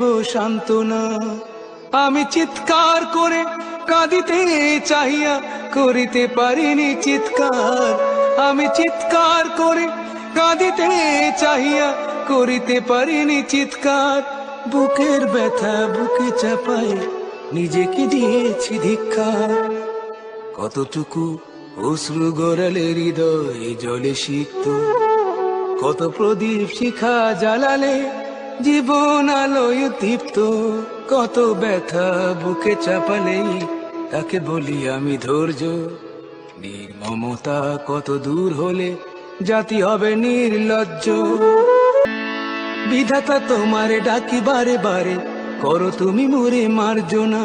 দেব সান্ত্বনা। আমি চিৎকার করে কাঁদিতে চাহিয়া করিতে পারিনি চিৎকার। আমি চিৎকার করে কাঁদিতে চাহিয়া করিতে পারিনি চিৎকার। বুকের ব্যথা বুকে চাপায় নিজেকে দিয়েছি ধিক্কার। কতটুকু অশ্রু গড়ালে হৃদয় জলে সিক্ত, কত প্রদীপ শিখা জ্বালালে জীবন আলোয় দীপ্ত। কত ব্যথা বুকে চাপালেই তাকে বলি আমি ধৈর্য। নির্মমতা কত দূর হলে জাতি হবে নির্লজ্জ। বিধাতা তোমারে ডাকি বারে বারে, করো তুমি মোরে মার্জনা।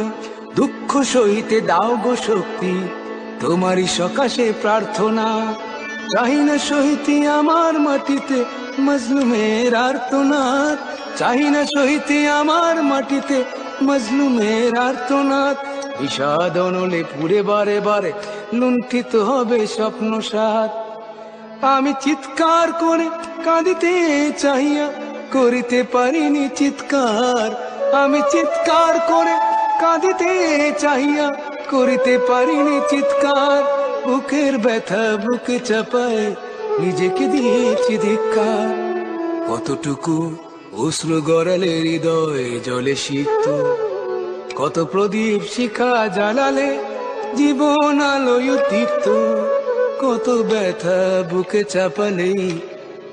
দুঃখ সহিতে দাও গো শক্তি, তোমারই সকাশে প্রার্থনা। চাহি না সহিতে আমার মাটিতে মজলুমের আর্তনাদ। চাহি না সহিতে আমার মাটিতে মজলুমের আর্তনাদ। বিষাদ অনলে পুড়ে বারে বারে লুণ্ঠিত হবে স্বপ্ন সাথ। আমি চিৎকার করে কাঁদিতে চাহিয়া করিতে পারিনি চিৎকার। আমি চিৎকার করে কাঁদিতে চাহিয়া করিতে পারিনি চিৎকার। বুকের ব্যথা বুকে চাপায় নিজেকে দিয়েছি ধিক্কার। কতটুকু অশ্রু গড়ালে হৃদয় জলে সিক্ত, কত প্রদীপ শিখা জ্বালালে জীবন আলোয় দীপ্ত। কত ব্যথা বুকে চাপালেই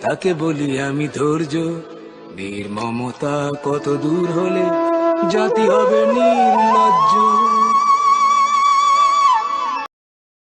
তাকে বলি আমি ধৈর্য। নির্মমতা কত দূর হলে জাতি হবে নির্লজ্জ।